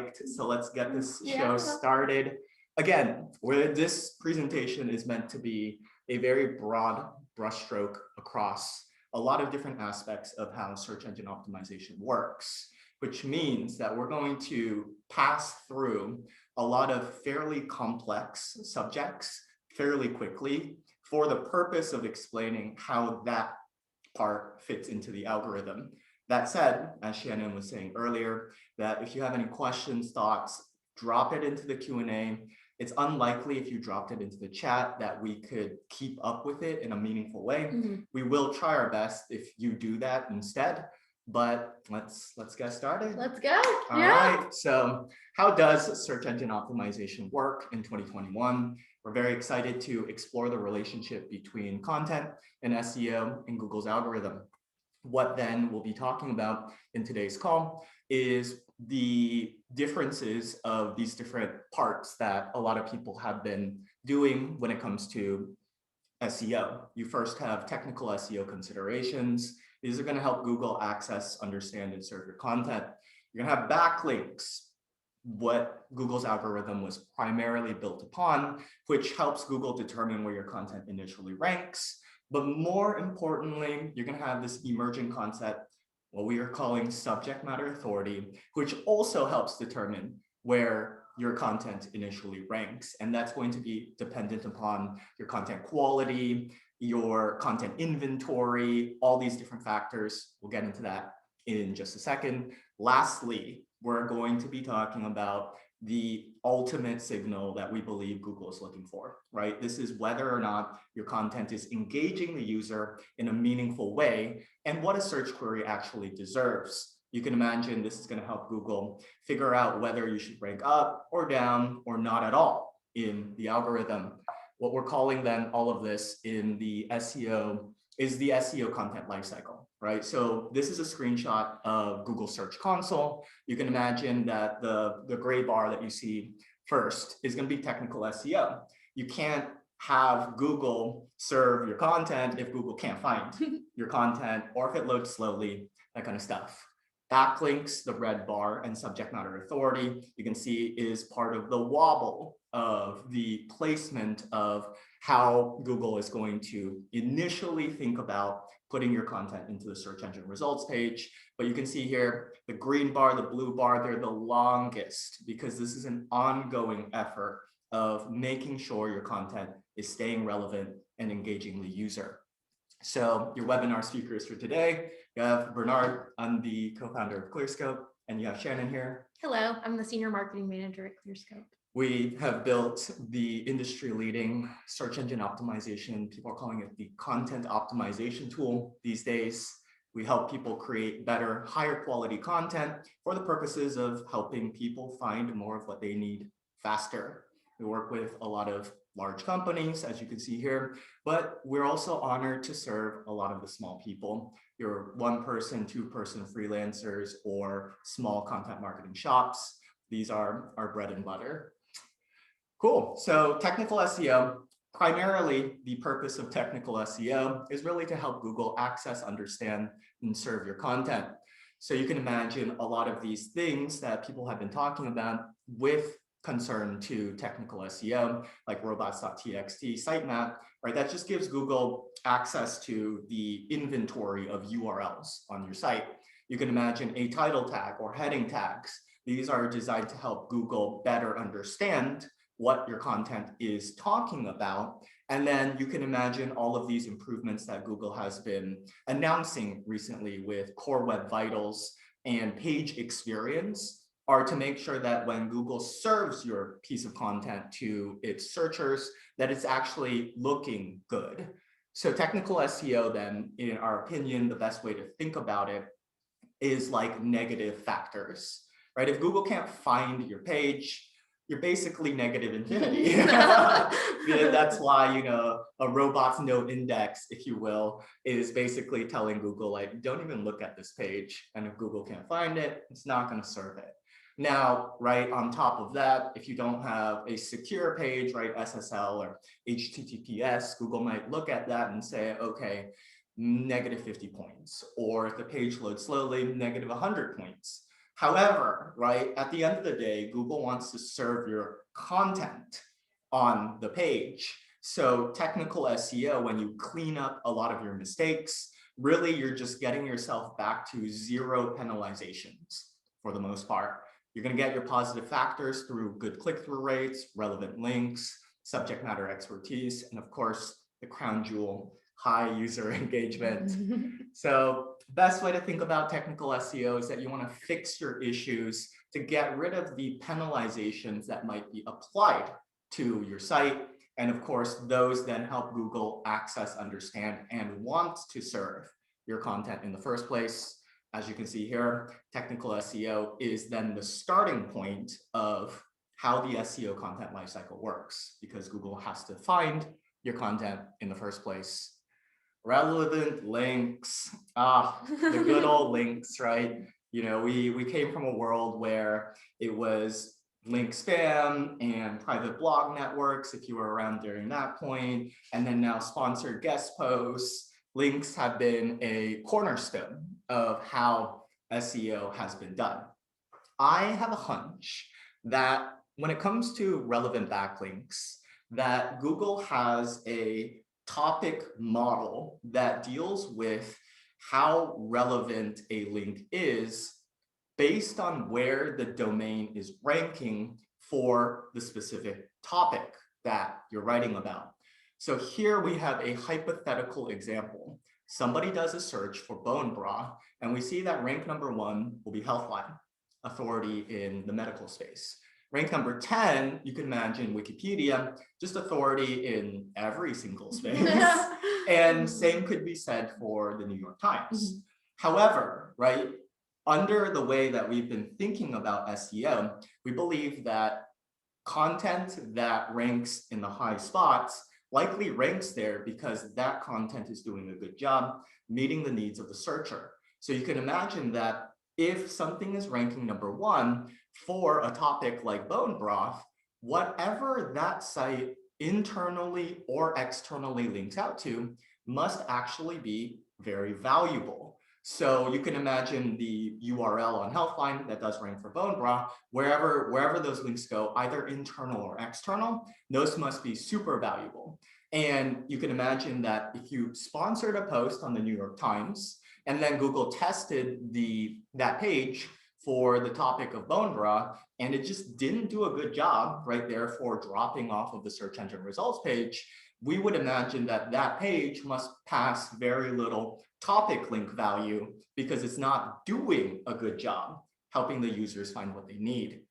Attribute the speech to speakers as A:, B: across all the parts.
A: mic'd, so let's get this show started. Again, where this presentation is meant to be a very broad brushstroke across a lot of different aspects of how search engine optimization works, which means that we're going to pass through a lot of fairly complex subjects fairly quickly for the purpose of explaining how that part fits into the algorithm. That said, as Shannon was saying earlier, that if you have any questions, thoughts, drop it into the Q&A. It's unlikely if you dropped it into the chat that we could keep up with it in a meaningful way. We will try our best if you do that instead, but let's get started.
B: Let's go.
A: All right, so how does search engine optimization work in 2021? We're very excited to explore the relationship between content and SEO in Google's algorithm. What then we'll be talking about in today's call is the differences of these different parts that a lot of people have been doing when it comes to SEO. You first have technical SEO considerations. These are going to help Google access, understand, and serve your content. You're going to have backlinks, what Google's algorithm was primarily built upon, which helps Google determine where your content initially ranks. But more importantly, you're going to have this emerging concept, what we are calling subject matter authority, which also helps determine where your content initially ranks. And that's going to be dependent upon your content quality, your content inventory, all these different factors. We'll get into that in just a second. Lastly, we're going to be talking about the ultimate signal that we believe Google is looking for, right? This is whether or not your content is engaging the user in a meaningful way and what a search query actually deserves. You can imagine this is going to help Google figure out whether you should rank up or down or not at all in the algorithm. What we're calling then all of this in the SEO is the SEO content lifecycle, right? So this is a screenshot of Google Search Console. You can imagine that the gray bar that you see first is going to be technical SEO. You can't have Google serve your content if Google can't find your content or if it loads slowly, that kind of stuff. Backlinks, the red bar, and subject matter authority, you can see is part of the wobble of the placement of how Google is going to initially think about putting your content into the search engine results page. But you can see here, the green bar, the blue bar, they're the longest because this is an ongoing effort of making sure your content is staying relevant and engaging the user. So your webinar speakers for today, you have Bernard, I'm the co-founder of Clearscope, and you have Shannon here.
B: Hello, I'm the senior marketing manager at Clearscope.
A: We have built the industry-leading search engine optimization. People are calling it the content optimization tool these days. We help people create better, higher quality content for the purposes of helping people find more of what they need faster. We work with a lot of large companies, as you can see here, but we're also honored to serve a lot of the small people, your one-person, two-person freelancers, or small content marketing shops. These are our bread and butter. Cool. So technical SEO, primarily the purpose of technical SEO is really to help Google access, understand, and serve your content. So you can imagine a lot of these things that people have been talking about with concern to technical SEO, like robots.txt sitemap, right? That just gives Google access to the inventory of URLs on your site. You can imagine a title tag or heading tags. These are designed to help Google better understand what your content is talking about. And then you can imagine all of these improvements that Google has been announcing recently with Core Web Vitals and page experience are to make sure that when Google serves your piece of content to its searchers, that it's actually looking good. So technical SEO then, in our opinion, the best way to think about it is like negative factors, right? If Google can't find your page, you're basically negative infinity. That's why, you know, a robots no index, if you will, is basically telling Google, like, don't even look at this page. And if Google can't find it, it's not going to serve it. Now, right on top of that, if you don't have a secure page, right, SSL or HTTPS, Google might look at that and say, okay, negative 50 points. Or if the page loads slowly, negative 100 points. However, right, at the end of the day, Google wants to serve your content on the page. So technical SEO, when you clean up a lot of your mistakes, really you're just getting yourself back to zero penalizations for the most part. You're going to get your positive factors through good click-through rates, relevant links, subject matter expertise, and of course, the crown jewel, high user engagement. So best way to think about technical SEO is that you want to fix your issues to get rid of the penalizations that might be applied to your site. And of course, those then help Google access, understand, and want to serve your content in the first place. As you can see here, technical SEO is then the starting point of how the SEO content lifecycle works, because Google has to find your content in the first place. Relevant links, the good old links, right? You know, we came from a world where it was link spam and private blog networks, if you were around during that point, and then now sponsored guest posts. Links have been a cornerstone of how SEO has been done. I have a hunch that when it comes to relevant backlinks, that Google has a topic model that deals with how relevant a link is based on where the domain is ranking for the specific topic that you're writing about. So here we have a hypothetical example. Somebody does a search for bone broth, and we see that rank number 1 will be Healthline, authority in the medical space. Rank number 10, you can imagine Wikipedia, just authority in every single space. And same could be said for the New York Times. However, right, under the way that we've been thinking about SEO, we believe that content that ranks in the high spots likely ranks there because that content is doing a good job meeting the needs of the searcher. So you can imagine that if something is ranking number 1 for a topic like bone broth, whatever that site internally or externally links out to must actually be very valuable. So you can imagine the URL on Healthline that does rank for bone broth, wherever those links go, either internal or external, those must be super valuable. And you can imagine that if you sponsored a post on the New York Times, and then Google tested that page for the topic of bone broth, and it just didn't do a good job, right, therefore dropping off of the search engine results page, we would imagine that that page must pass very little topic link value because it's not doing a good job helping the users find what they need.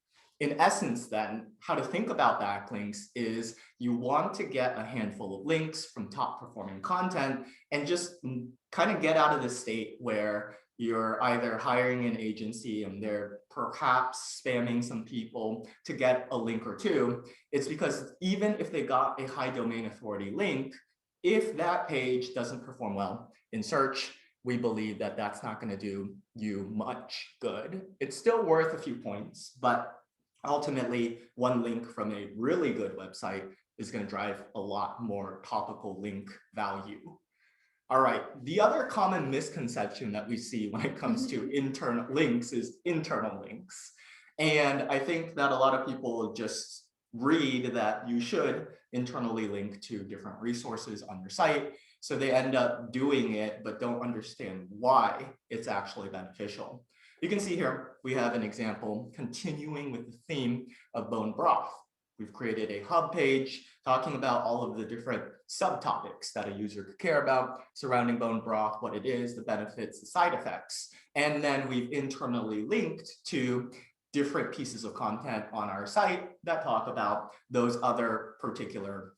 A: In essence, then, how to think about backlinks is you want to get a handful of links from top performing content and just kind of get out of the state where you're either hiring an agency and they're perhaps spamming some people to get a link or two. It's because even if they got a high domain authority link, if that page doesn't perform well in search, we believe that that's not going to do you much good. It's still worth a few points, but ultimately, one link from a really good website is going to drive a lot more topical link value. All right, the other common misconception that we see when it comes to internal links is internal links. And I think that a lot of people just read that you should internally link to different resources on your site. So they end up doing it, but don't understand why it's actually beneficial. You can see here, we have an example continuing with the theme of bone broth. We've created a hub page talking about all of the different subtopics that a user could care about surrounding bone broth, what it is, the benefits, the side effects. And then we've internally linked to different pieces of content on our site that talk about those other particular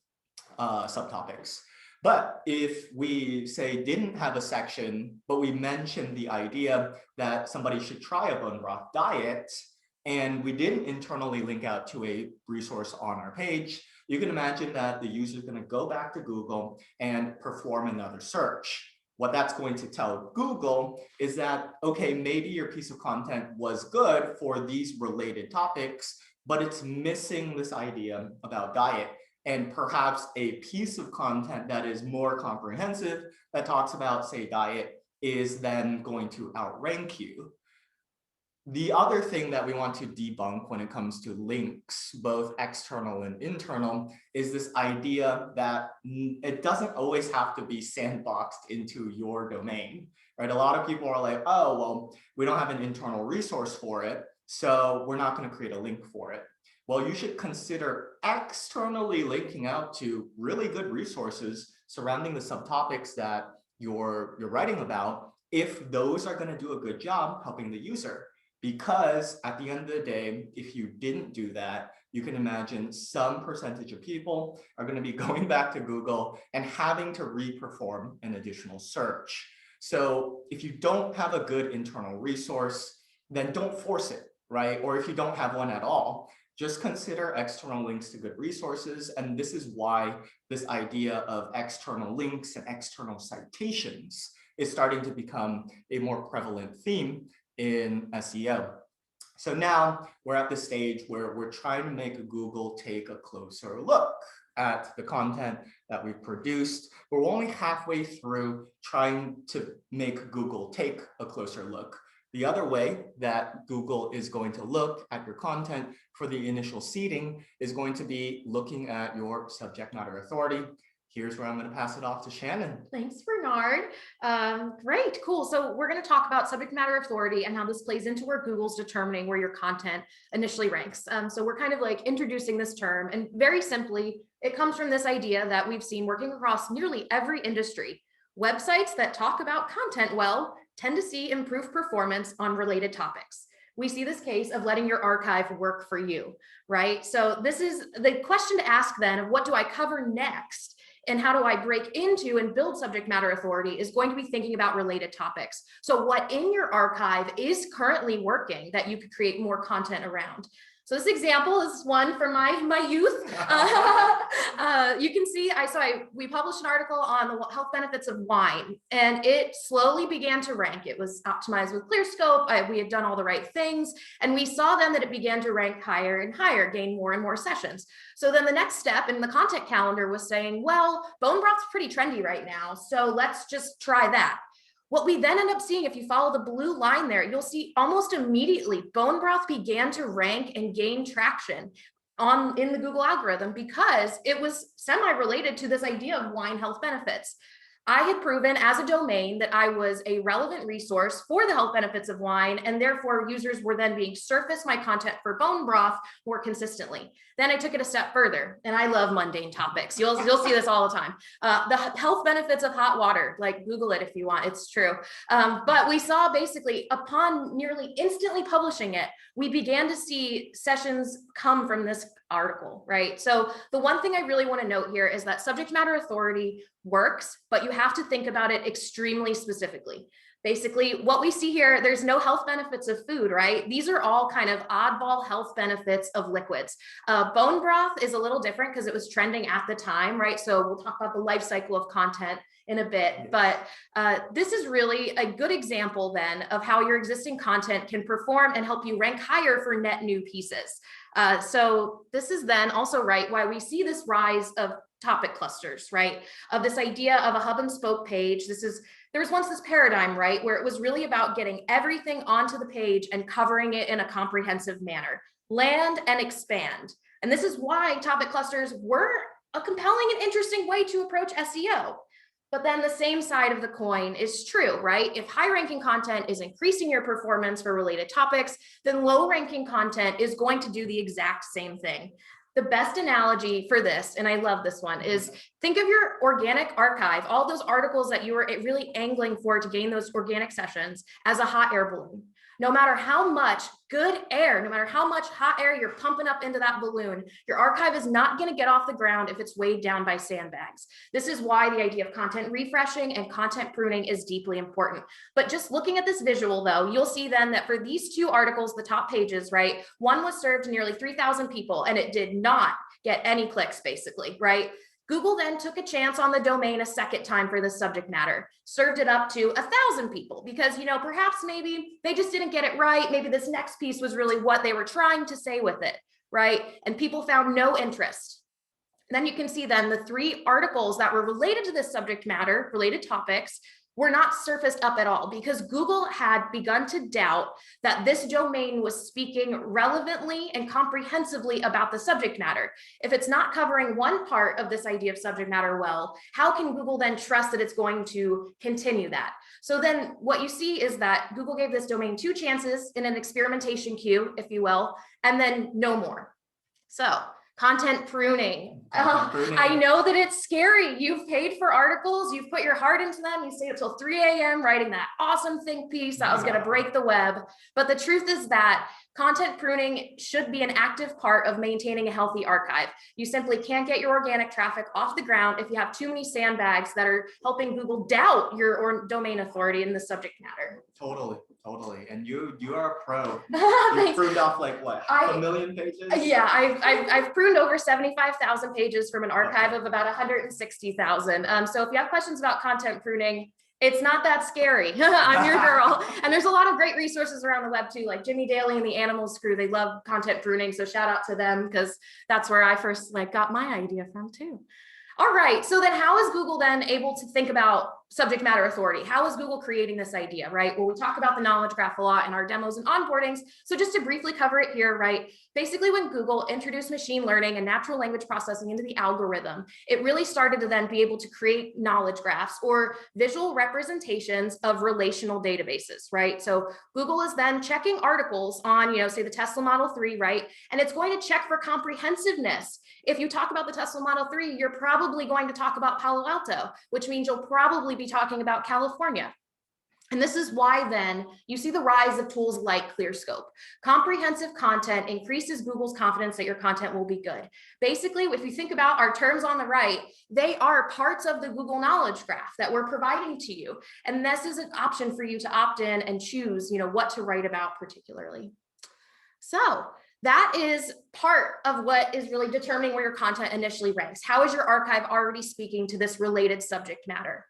A: subtopics. But if we say didn't have a section, but we mentioned the idea that somebody should try a bone broth diet, and we didn't internally link out to a resource on our page, you can imagine that the user is going to go back to Google and perform another search. What that's going to tell Google is that, okay, maybe your piece of content was good for these related topics, but it's missing this idea about diet. And perhaps a piece of content that is more comprehensive that talks about, say, diet is then going to outrank you. The other thing that we want to debunk when it comes to links, both external and internal, is this idea that it doesn't always have to be sandboxed into your domain, right? A lot of people are like, oh, well, we don't have an internal resource for it, so we're not going to create a link for it. Well, you should consider externally linking out to really good resources surrounding the subtopics that you're writing about, if those are going to do a good job helping the user. Because at the end of the day, if you didn't do that, you can imagine some percentage of people are going to be going back to Google and having to re-perform an additional search. So if you don't have a good internal resource, then don't force it, right? Or if you don't have one at all, just consider external links to good resources. And this is why this idea of external links and external citations is starting to become a more prevalent theme in SEO. So now we're at the stage where we're trying to make Google take a closer look at the content that we've produced. We're only halfway through trying to make Google take a closer look. The other way that Google is going to look at your content for the initial seeding is going to be looking at your subject matter authority. Here's where I'm going to pass it off to Shannon.
B: Thanks, Bernard. Great, cool. So we're going to talk about subject matter authority and how this plays into where Google's determining where your content initially ranks. So we're kind of like introducing this term, and very simply, it comes from this idea that we've seen working across nearly every industry. Websites that talk about content well tend to see improved performance on related topics. We see this case of letting your archive work for you, right? So this is the question to ask then of what do I cover next? And how do I break into and build subject matter authority is going to be thinking about related topics. So what in your archive is currently working that you could create more content around? So this example is one from my youth. You can see, we published an article on the health benefits of wine, and it slowly began to rank. It was optimized with Clearscope. We had done all the right things, and we saw then that it began to rank higher and higher, gain more and more sessions. So then the next step in the content calendar was saying, well, bone broth's pretty trendy right now, so let's just try that. What we then end up seeing, if you follow the blue line there, you'll see almost immediately bone broth began to rank and gain traction in the Google algorithm because it was semi-related to this idea of wine health benefits. I had proven as a domain that I was a relevant resource for the health benefits of wine, and therefore users were then being surfaced my content for bone broth more consistently. Then I took it a step further, and I love mundane topics. You'll see this all the time. The health benefits of hot water, like Google it if you want, it's true. But we saw basically upon nearly instantly publishing it, we began to see sessions come from this article, right? So the one thing I really want to note here is that subject matter authority works, but you have to think about it extremely specifically. Basically, what we see here, there's no health benefits of food, right? These are all kind of oddball health benefits of liquids. Bone broth is a little different because it was trending at the time, right? So we'll talk about the life cycle of content in a bit, but this is really a good example then of how your existing content can perform and help you rank higher for net new pieces. So this is then also why we see this rise of topic clusters, right? Of this idea of a hub and spoke page. There was once this paradigm, right, where it was really about getting everything onto the page and covering it in a comprehensive manner. Land and expand. And this is why topic clusters were a compelling and interesting way to approach SEO. But then the same side of the coin is true, right? If high-ranking content is increasing your performance for related topics, then low-ranking content is going to do the exact same thing. The best analogy for this, and I love this one, is think of your organic archive, all those articles that you were really angling for to gain those organic sessions as a hot air balloon. No matter how much good air, no matter how much hot air you're pumping up into that balloon, your archive is not going to get off the ground if it's weighed down by sandbags. This is why the idea of content refreshing and content pruning is deeply important. But just looking at this visual though, you'll see then that for these two articles, the top pages, right, one was served to nearly 3,000 people and it did not get any clicks basically, right? Google then took a chance on the domain a second time for this subject matter, served it up to 1,000 people because, perhaps maybe they just didn't get it right. Maybe this next piece was really what they were trying to say with it, right? And people found no interest. And then you can see then the three articles that were related to this subject matter, related topics, were not surfaced up at all because Google had begun to doubt that this domain was speaking relevantly and comprehensively about the subject matter. If it's not covering one part of this idea of subject matter well, how can Google then trust that it's going to continue that? So then what you see is that Google gave this domain 2 chances in an experimentation queue, if you will, and then no more. So content pruning. I know that it's scary. You've paid for articles, you've put your heart into them, you stayed up till 3 a.m. writing that awesome think piece that was going to break the web. But the truth is that content pruning should be an active part of maintaining a healthy archive. You simply can't get your organic traffic off the ground if you have too many sandbags that are helping Google doubt your domain authority in the subject matter.
A: Totally. And you are a pro. You pruned off like what, 500,000 pages?
B: Yeah, I've pruned over 75,000 pages from an archive of about 160,000. So if you have questions about content pruning, it's not that scary. I'm your girl. And there's a lot of great resources around the web too, like Jimmy Daly and the Animals Crew. They love content pruning. So shout out to them because that's where I first got my idea from too. All right, so then how is Google then able to think about subject matter authority? How is Google creating this idea, right? Well, we talk about the knowledge graph a lot in our demos and onboardings. So just to briefly cover it here, right? Basically, when Google introduced machine learning and natural language processing into the algorithm, it really started to then be able to create knowledge graphs or visual representations of relational databases, right? So Google is then checking articles on, say the Tesla Model 3, right? And it's going to check for comprehensiveness. If you talk about the Tesla Model 3, you're probably going to talk about Palo Alto, which means you'll probably be talking about California. And this is why then you see the rise of tools like Clearscope. Comprehensive content increases Google's confidence that your content will be good. Basically, if you think about our terms on the right, they are parts of the Google Knowledge Graph that we're providing to you. And this is an option for you to opt in and choose, what to write about particularly. So that is part of what is really determining where your content initially ranks. How is your archive already speaking to this related subject matter?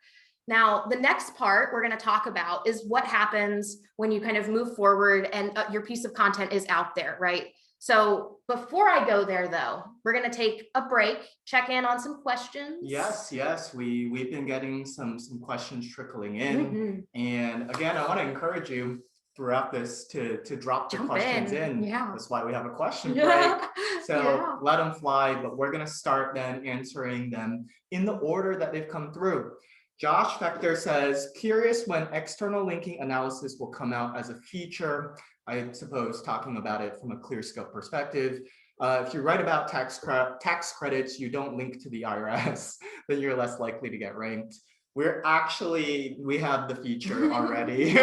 B: Now, the next part we're going to talk about is what happens when you kind of move forward and your piece of content is out there, right? So before I go there, though, we're going to take a break, check in on some questions.
A: Yes. We've been getting some questions trickling in. And again, I want to encourage you throughout this to drop the questions in.
B: Yeah.
A: That's why we have a question break. So let them fly, but we're going to start then answering them in the order that they've come through. Josh Vector says, curious when external linking analysis will come out as a feature. I suppose talking about it from a Clearscope perspective. If you write about tax credits, you don't link to the IRS, then you're less likely to get ranked. We have the feature already.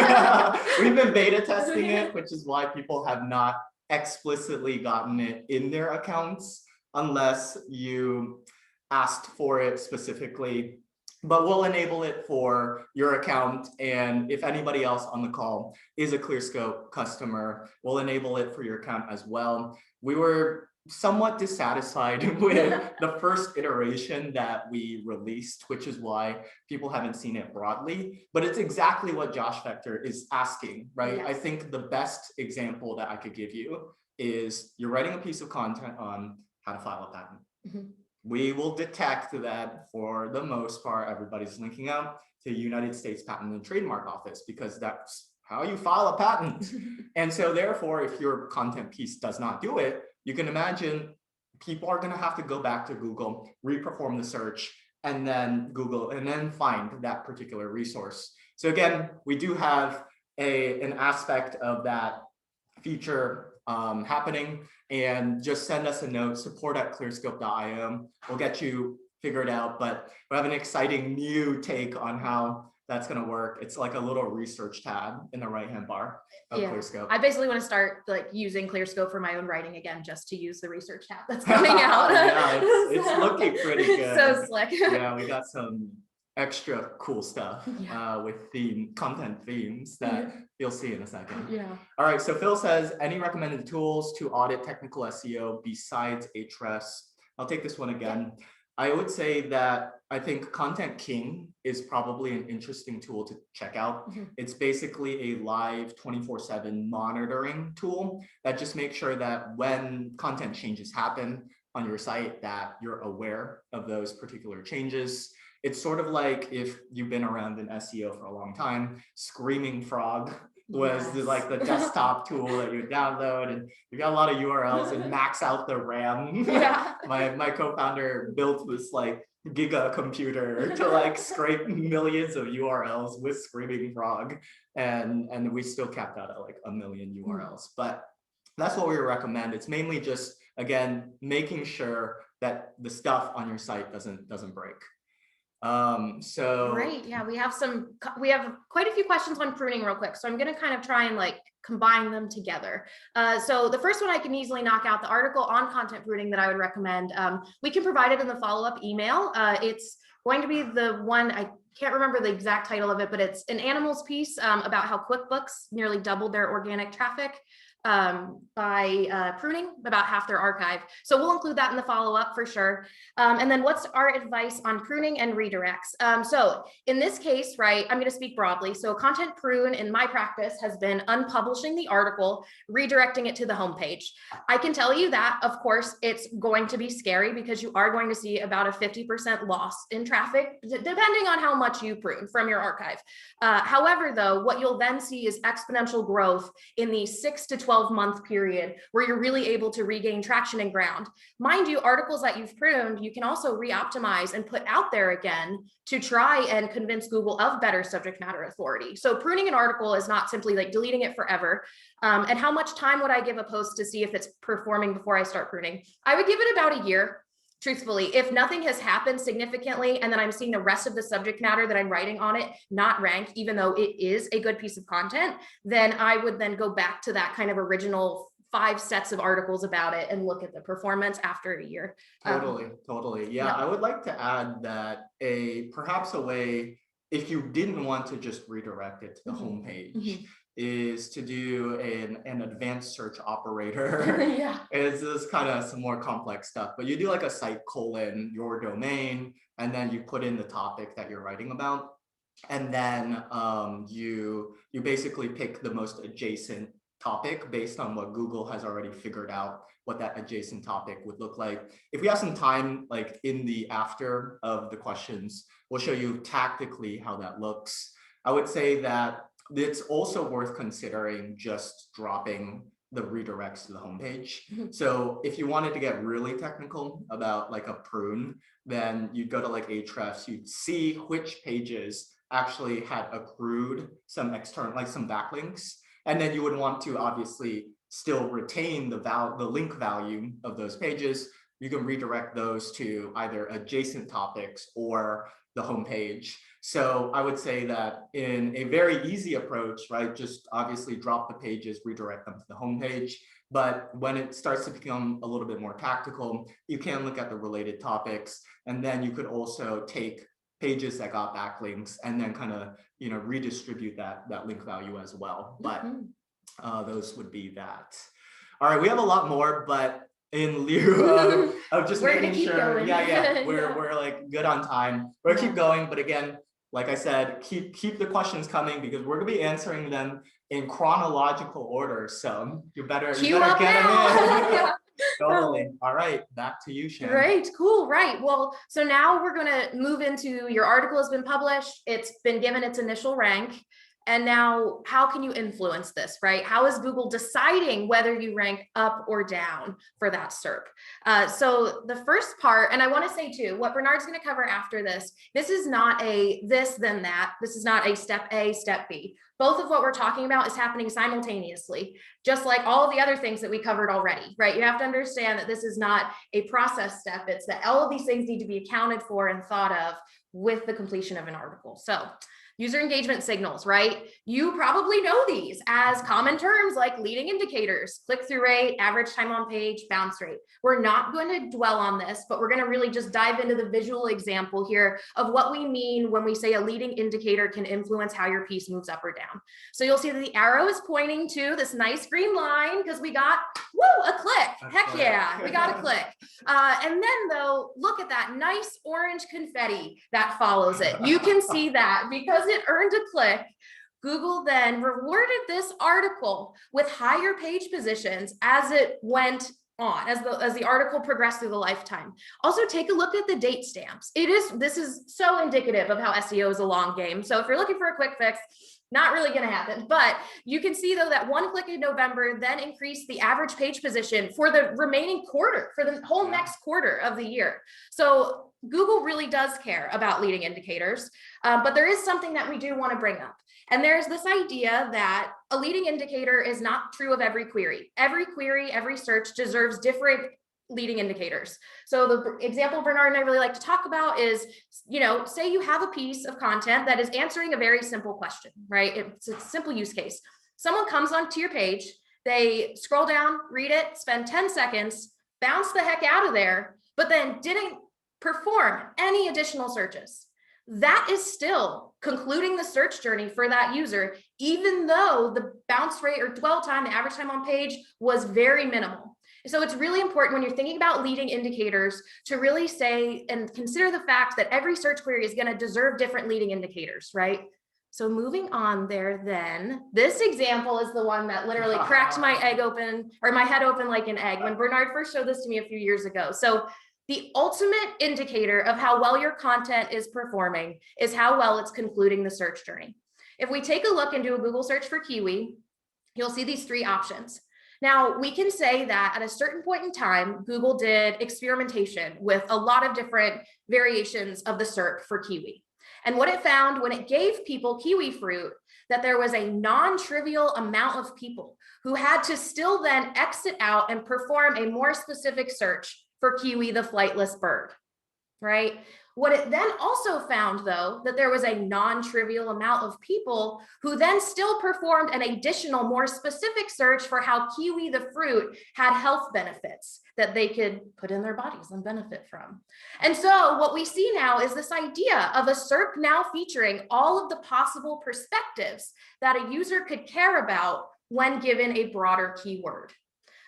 A: We've been beta testing it, which is why people have not explicitly gotten it in their accounts unless you asked for it specifically. But we'll enable it for your account. And if anybody else on the call is a Clearscope customer, we'll enable it for your account as well. We were somewhat dissatisfied with the first iteration that we released, which is why people haven't seen it broadly. But it's exactly what Josh Vector is asking, right? Yes. I think the best example that I could give you is you're writing a piece of content on how to file a patent. We will detect that for the most part, everybody's linking out to the United States Patent and Trademark Office because that's how you file a patent. And so therefore, if your content piece does not do it, you can imagine people are going to have to go back to Google, reperform the search, and then find that particular resource. So again, we do have an aspect of that feature happening, and just send us a note, support@clearscope.io. We'll get you figured out, but we have an exciting new take on how that's going to work. It's like a little research tab in the right-hand bar of Clearscope. I
B: basically want to start using Clearscope for my own writing again, just to use the research tab that's coming out.
A: Yeah, it's looking pretty good.
B: So slick.
A: Yeah, we got some extra cool stuff with content themes that you'll see in a second. All right, so Phil says, any recommended tools to audit technical SEO besides Ahrefs? I'll take this one again. I would say that I think Content King is probably an interesting tool to check out. It's basically a live 24/7 monitoring tool that just makes sure that when content changes happen on your site, that you're aware of those particular changes. it's sort of like if you've been around in SEO for a long time, Screaming Frog was like the desktop tool that you download, and you got a lot of URLs and max out the RAM.
B: Yeah.
A: My co-founder built this like giga computer to like scrape millions of URLs with Screaming Frog, and we still capped out at like 1 million URLs. But that's what we recommend. It's mainly just, again, making sure that the stuff on your site doesn't break. So
B: Great. Yeah, we have quite a few questions on pruning real quick. So I'm going to kind of try and like combine them together. So the first one I can easily knock out, the article on content pruning that I would recommend. We can provide it in the follow-up email. It's going to be the one, I can't remember the exact title of it, but it's an animals piece about how QuickBooks nearly doubled their organic traffic by pruning about half their archive. So we'll include that in the follow-up for sure. And then what's our advice on pruning and redirects? So in this case, right, I'm going to speak broadly. So content prune in my practice has been unpublishing the article, redirecting it to the homepage. I can tell you that, of course, it's going to be scary because you are going to see about a 50% loss in traffic, depending on how much you prune from your archive. However, though, what you'll then see is exponential growth in the 6 to 12-month period where you're really able to regain traction and ground. Mind you, articles that you've pruned, you can also re-optimize and put out there again to try and convince Google of better subject matter authority. So pruning an article is not simply like deleting it forever. And how much time would I give a post to see if it's performing before I start pruning? I would give it about a year. Truthfully, if nothing has happened significantly and then I'm seeing the rest of the subject matter that I'm writing on it not rank, even though it is a good piece of content, then I would then go back to that kind of original 5 sets of articles about it and look at the performance after a year.
A: Totally. Yeah, I would like to add that perhaps a way, if you didn't want to just redirect it to the homepage, is to do an advanced search operator.
B: Yeah.
A: It's this kind of some more complex stuff, but you do like a site : your domain, and then you put in the topic that you're writing about. And then you basically pick the most adjacent topic based on what Google has already figured out what that adjacent topic would look like. If we have some time, like in the after of the questions, we'll show you tactically how that looks. I would say that it's also worth considering just dropping the redirects to the homepage. So if you wanted to get really technical about like a prune, then you'd go to like Ahrefs, you'd see which pages actually had accrued some external, like some backlinks. And then you would want to obviously still retain the link value of those pages. You can redirect those to either adjacent topics or the homepage. So I would say that in a very easy approach, right, just obviously drop the pages, redirect them to the homepage. But when it starts to become a little bit more tactical, you can look at the related topics, and then you could also take pages that got backlinks and then kind of, you know, redistribute that link value as well. But those would be that. All right, we have a lot more, but in lieu of just making sure, we're like good on time. We're gonna keep going, but again, like I said, keep the questions coming because we're gonna be answering them in chronological order. So you better get them in. Totally. All right, back to you, Shannon.
B: Great, cool, right. Well, so now we're gonna move into your article has been published. It's been given its initial rank. And now how can you influence this, right? How is Google deciding whether you rank up or down for that SERP? So the first part, and I want to say too, what Bernard's going to cover after this is not a this, then that. This is not a step A, step B. Both of what we're talking about is happening simultaneously, just like all of the other things that we covered already, right? You have to understand that this is not a process step. It's that all of these things need to be accounted for and thought of with the completion of an article. So user engagement signals, right? You probably know these as common terms like leading indicators, click-through rate, average time on page, bounce rate. We're not going to dwell on this, but we're going to really just dive into the visual example here of what we mean when we say a leading indicator can influence how your piece moves up or down. So you'll see that the arrow is pointing to this nice green line because we got, a click. Heck yeah, we got a click. And then though, look at that nice orange confetti that follows it. You can see that because it earned a click, Google then rewarded this article with higher page positions as it went on as the article progressed through the lifetime. Also take a look at the date stamps. This is so indicative of how SEO is a long game. So if you're looking for a quick fix, not really going to happen, but you can see though that one click in November then increased the average page position for the remaining quarter, for the whole next quarter of the year. So Google really does care about leading indicators, but there is something that we do want to bring up. And there's this idea that a leading indicator is not true of every query. Every query, every search deserves different leading indicators. So the example Bernard and I really like to talk about is, say you have a piece of content that is answering a very simple question, right? It's a simple use case. Someone comes onto your page, they scroll down, read it, spend 10 seconds, bounce the heck out of there, but then didn't perform any additional searches. That is still concluding the search journey for that user, even though the bounce rate or dwell time, the average time on page was very minimal. So it's really important when you're thinking about leading indicators to really say and consider the fact that every search query is going to deserve different leading indicators, right? So moving on there, then this example is the one that literally cracked my head open like an egg when Bernard first showed this to me a few years ago. So the ultimate indicator of how well your content is performing is how well it's concluding the search journey. If we take a look and do a Google search for Kiwi, you'll see these three options. Now, we can say that at a certain point in time, Google did experimentation with a lot of different variations of the SERP for Kiwi. And what it found when it gave people kiwi fruit, that there was a non-trivial amount of people who had to still then exit out and perform a more specific search for Kiwi, the flightless bird, right? What it then also found, though, that there was a non-trivial amount of people who then still performed an additional, more specific search for how Kiwi, the fruit, had health benefits that they could put in their bodies and benefit from. And so what we see now is this idea of a SERP now featuring all of the possible perspectives that a user could care about when given a broader keyword.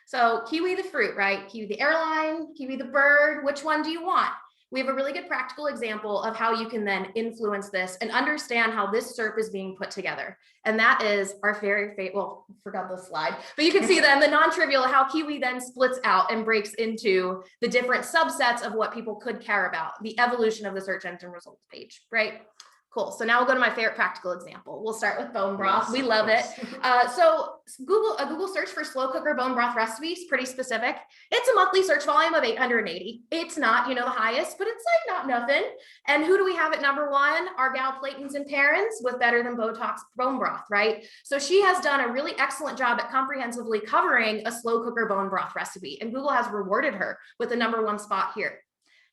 B: So Kiwi the fruit, right? Kiwi the airline, Kiwi the bird, which one do you want? We have a really good practical example of how you can then influence this and understand how this SERP is being put together. And that is our very favorite, well, forgot the slide, but you can see then the non-trivial, how Kiwi then splits out and breaks into the different subsets of what people could care about, the evolution of the search engine results page, right? Cool. So now we'll go to my favorite practical example. We'll start with bone broth.
A: Yes,
B: we love it. So a Google search for slow cooker bone broth recipes, pretty specific. It's a monthly search volume of 880. It's not, the highest, but it's like not nothing. And who do we have at number one? Our gal Platons and Parents with Better Than Botox bone broth, right? So she has done a really excellent job at comprehensively covering a slow cooker bone broth recipe, and Google has rewarded her with the number one spot here.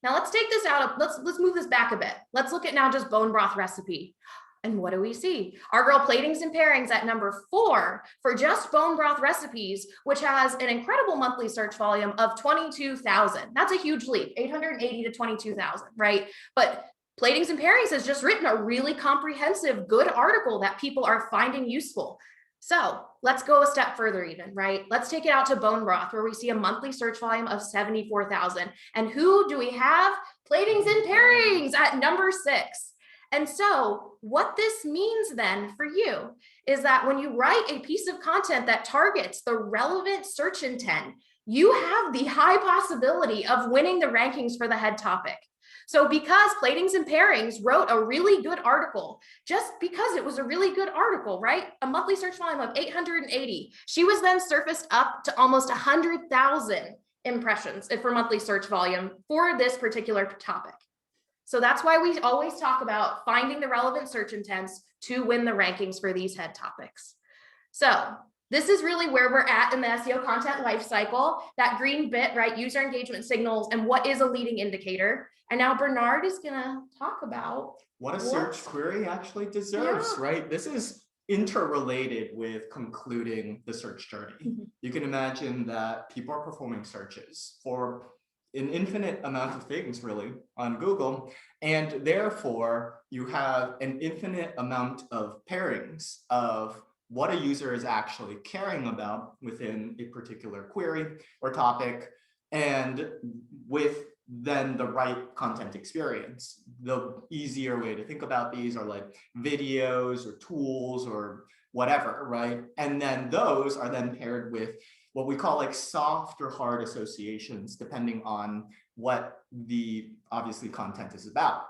B: Now let's take this out. Let's move this back a bit. Let's look at now just bone broth recipe. And what do we see? Our girl Platings and Pairings at number 4 for just bone broth recipes, which has an incredible monthly search volume of 22,000. That's a huge leap, 880 to 22,000, right? But Platings and Pairings has just written a really comprehensive, good article that people are finding useful. So let's go a step further even, right? Let's take it out to bone broth, where we see a monthly search volume of 74,000. And who do we have? Platings and Pairings at number 6. And so what this means then for you is that when you write a piece of content that targets the relevant search intent, you have the high possibility of winning the rankings for the head topic. So because Platings and Pairings wrote a really good article, just because it was a really good article, right? A monthly search volume of 880, she was then surfaced up to almost 100,000 impressions for monthly search volume for this particular topic. So that's why we always talk about finding the relevant search intents to win the rankings for these head topics. So this is really where we're at in the SEO content lifecycle, that green bit, right? User engagement signals and what is a leading indicator. And now Bernard is gonna talk about
A: what a search query actually deserves, right? This is interrelated with concluding the search journey. You can imagine that people are performing searches for an infinite amount of things really on Google, and therefore you have an infinite amount of pairings of what a user is actually caring about within a particular query or topic, and with then the right content experience. The easier way to think about these are like videos or tools or whatever, right? And then those are then paired with what we call like soft or hard associations, depending on what the obviously content is about.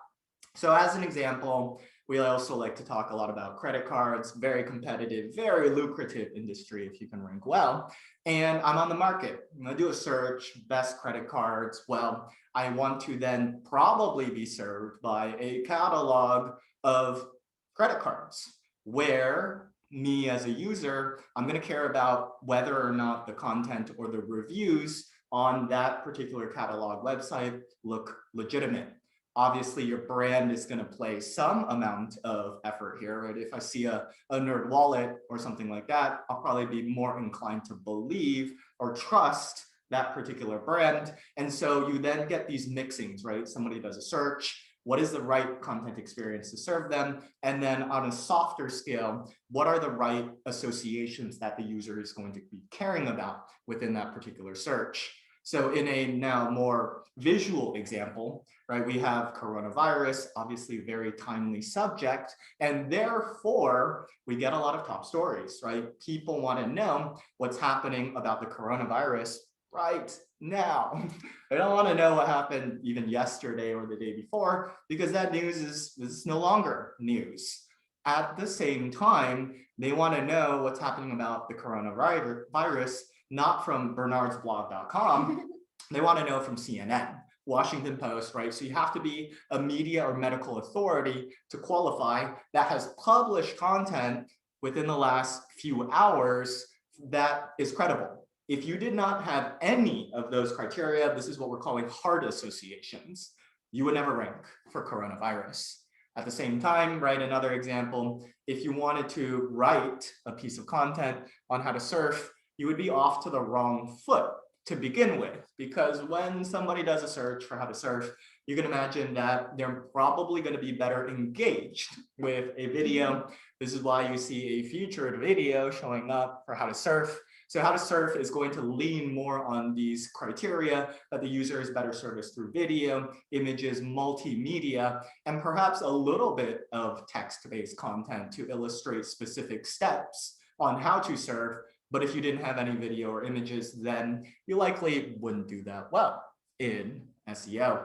A: So as an example, we also like to talk a lot about credit cards, very competitive, very lucrative industry if you can rank well. And I'm on the market. I'm gonna do a search, best credit cards. Well, I want to then probably be served by a catalog of credit cards where me as a user, I'm gonna care about whether or not the content or the reviews on that particular catalog website look legitimate. Obviously, your brand is going to play some amount of effort here, right? If I see a nerd wallet or something like that, I'll probably be more inclined to believe or trust that particular brand. And so you then get these mixings, right? Somebody does a search. What is the right content experience to serve them? And then on a softer scale, what are the right associations that the user is going to be caring about within that particular search? So in a now more visual example, right, we have coronavirus, obviously a very timely subject, and therefore we get a lot of top stories, right? People want to know what's happening about the coronavirus right now. They don't want to know what happened even yesterday or the day before, because that news is no longer news. At the same time, they want to know what's happening about the coronavirus, not from bernardsblog.com. They want to know from CNN, Washington Post, right? So you have to be a media or medical authority to qualify that has published content within the last few hours that is credible. If you did not have any of those criteria, this is what we're calling hard associations, you would never rank for coronavirus. At the same time, right, another example, if you wanted to write a piece of content on how to surf, you would be off to the wrong foot to begin with, because when somebody does a search for how to surf, you can imagine that they're probably going to be better engaged with a video. This is why you see a featured video showing up for how to surf. So how to surf is going to lean more on these criteria that the user is better serviced through video, images, multimedia, and perhaps a little bit of text-based content to illustrate specific steps on how to surf. But if you didn't have any video or images, then you likely wouldn't do that well in SEO.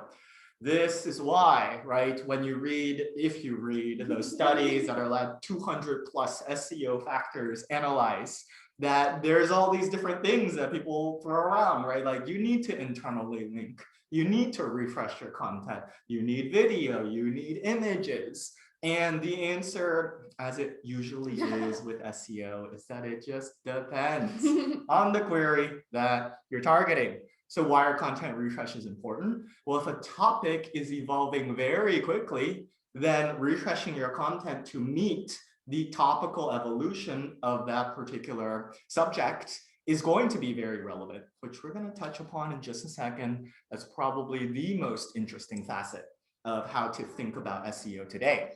A: This is why, right, when you read, if you read those studies that are like 200 plus SEO factors analyzed, that there's all these different things that people throw around, right? Like you need to internally link, you need to refresh your content, you need video, you need images. And the answer, as it usually is with SEO, is that it just depends on the query that you're targeting. So why are content refreshes important? Well, if a topic is evolving very quickly, then refreshing your content to meet the topical evolution of that particular subject is going to be very relevant, which we're going to touch upon in just a second. That's probably the most interesting facet of how to think about SEO today.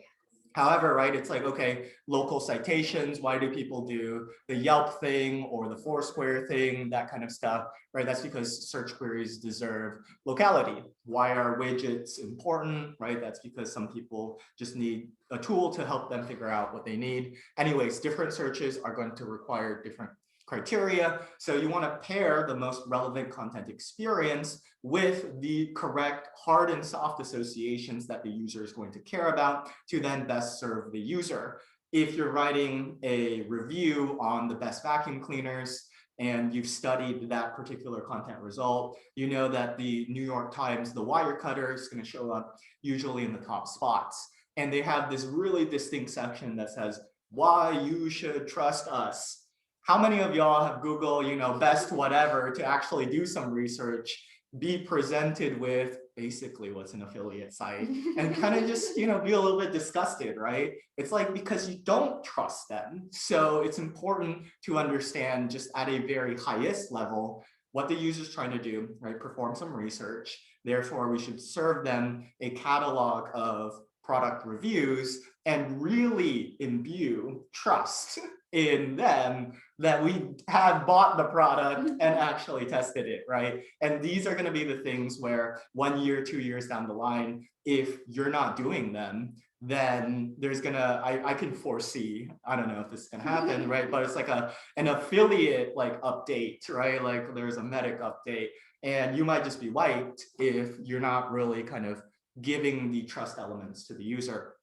A: However, right, it's like, okay, local citations, why do people do the Yelp thing or the Foursquare thing, that kind of stuff, right? That's because search queries deserve locality. Why are widgets important, right? That's because some people just need a tool to help them figure out what they need. Anyways, different searches are going to require different criteria. So you want to pair the most relevant content experience with the correct hard and soft associations that the user is going to care about to then best serve the user. If you're writing a review on the best vacuum cleaners and you've studied that particular content result, you know that the New York Times, the wire cutter, is going to show up usually in the top spots. And they have this really distinct section that says, why you should trust us. How many of y'all have Google, you know, best whatever to actually do some research, be presented with basically what's an affiliate site and kind of just, you know, be a little bit disgusted, right? It's like because you don't trust them. So it's important to understand just at a very highest level what the user's trying to do, right? Perform some research. Therefore, we should serve them a catalog of product reviews and really imbue trust in them that we have bought the product and actually tested it, right? And these are going to be the things where 1 year, 2 years down the line, if you're not doing them, then there's gonna, I can foresee, I don't know if this can happen, right? But it's like an affiliate like update, right? Like there's a medic update, and you might just be wiped if you're not really kind of giving the trust elements to the user.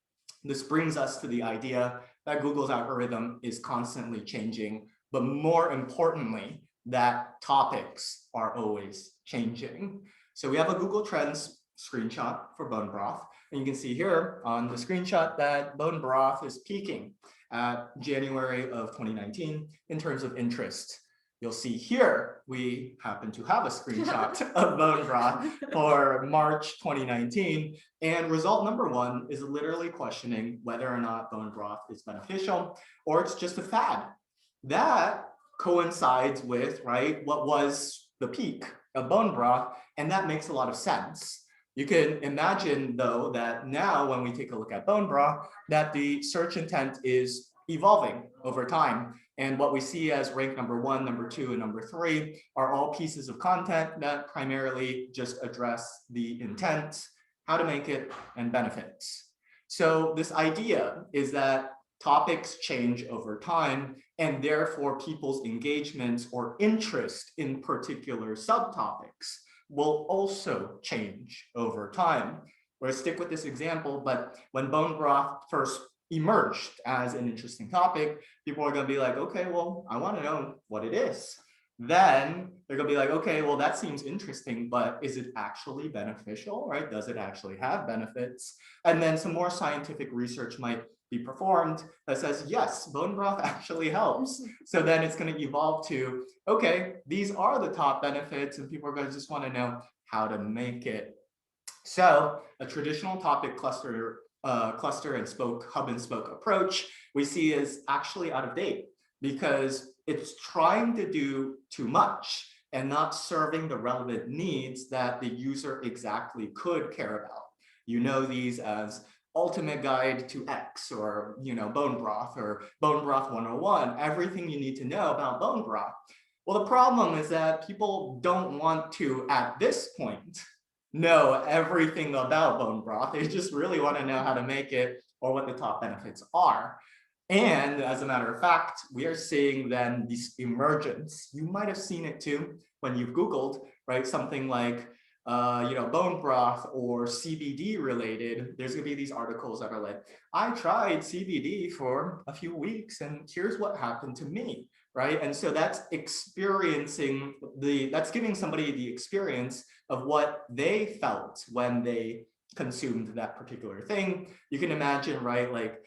A: This brings us to the idea that Google's algorithm is constantly changing, but more importantly, that topics are always changing. So we have a Google Trends screenshot for bone broth. And you can see here on the screenshot that bone broth is peaking at January of 2019 in terms of interest. You'll see here, we happen to have a screenshot of bone broth for March 2019. And result number one is literally questioning whether or not bone broth is beneficial or it's just a fad. That coincides with, right, what was the peak of bone broth, and that makes a lot of sense. You can imagine, though, that now when we take a look at bone broth, that the search intent is evolving over time. And what we see as rank number 1, number 2, and number 3 are all pieces of content that primarily just address the intent, how to make it, and benefits. So this idea is that topics change over time, and therefore people's engagements or interest in particular subtopics will also change over time. We're gonna stick with this example, but when bone broth first emerged as an interesting topic, people are gonna be like, okay, well, I wanna know what it is. Then they're gonna be like, okay, well, that seems interesting, but is it actually beneficial, right? Does it actually have benefits? And then some more scientific research might be performed that says, yes, bone broth actually helps. So then it's going to evolve to, okay, these are the top benefits, and people are going to just want to know how to make it. So a traditional topic cluster and spoke, hub and spoke approach we see is actually out of date because it's trying to do too much and not serving the relevant needs that the user exactly could care about. You know these as ultimate guide to X, or bone broth, or bone broth 101, everything you need to know about bone broth. Well, the problem is that people don't want to, at this point, know everything about bone broth. They just really want to know how to make it or what the top benefits are. And as a matter of fact, we are seeing then this emergence. You might have seen it too when you've Googled, right? Something like bone broth or CBD related. There's gonna be these articles that are like, I tried CBD for a few weeks and here's what happened to me, right? And so that's that's giving somebody the experience of what they felt when they consumed that particular thing. You can imagine, right? Like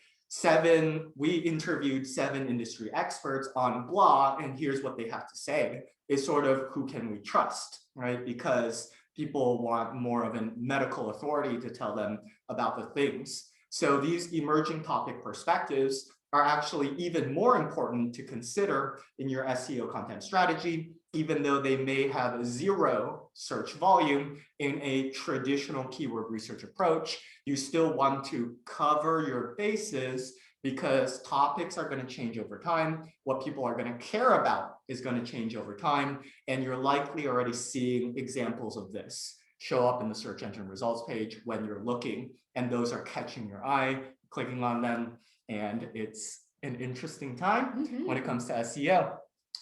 A: we interviewed 7 industry experts on blah, and here's what they have to say. Is sort of who can we trust, right? Because people want more of a medical authority to tell them about the things. So these emerging topic perspectives are actually even more important to consider in your SEO content strategy, even though they may have 0 search volume in a traditional keyword research approach. You still want to cover your bases because topics are going to change over time. What people are going to care about is going to change over time. And you're likely already seeing examples of this show up in the search engine results page when you're looking, and those are catching your eye, clicking on them. And it's an interesting time when it comes to SEO.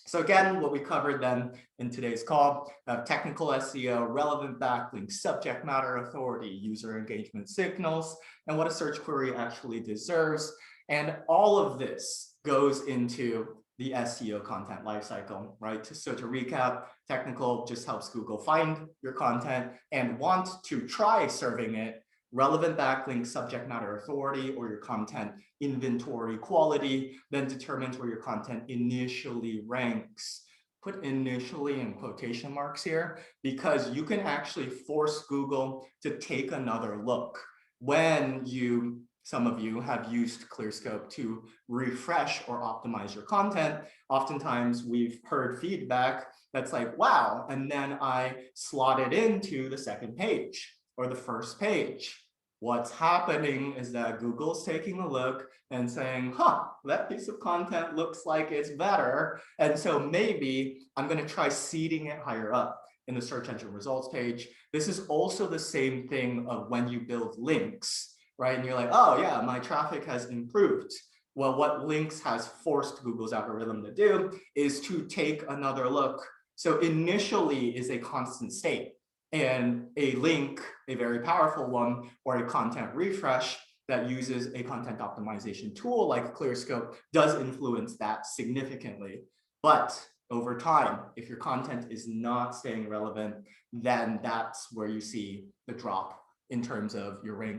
A: So again, what we covered then in today's call, technical SEO, relevant backlinks, subject matter authority, user engagement signals, and what a search query actually deserves. And all of this goes into the SEO content lifecycle, right? So to recap, technical just helps Google find your content and want to try serving it. Relevant backlinks, subject matter authority, or your content inventory quality, then determines where your content initially ranks. Put initially in quotation marks here, because you can actually force Google to take another look. When some of you have used Clearscope to refresh or optimize your content, oftentimes we've heard feedback that's like, wow, and then I slot it into the second page or the first page. What's happening is that Google's taking a look and saying, that piece of content looks like it's better. And so maybe I'm going to try seeding it higher up in the search engine results page. This is also the same thing of when you build links. right? And you're like, oh yeah, my traffic has improved. Well, what links has forced Google's algorithm to do is to take another look. So initially is a constant state, and a link, a very powerful one, or a content refresh that uses a content optimization tool like Clearscope does influence that significantly. But over time, if your content is not staying relevant, then that's where you see the drop in terms of your rank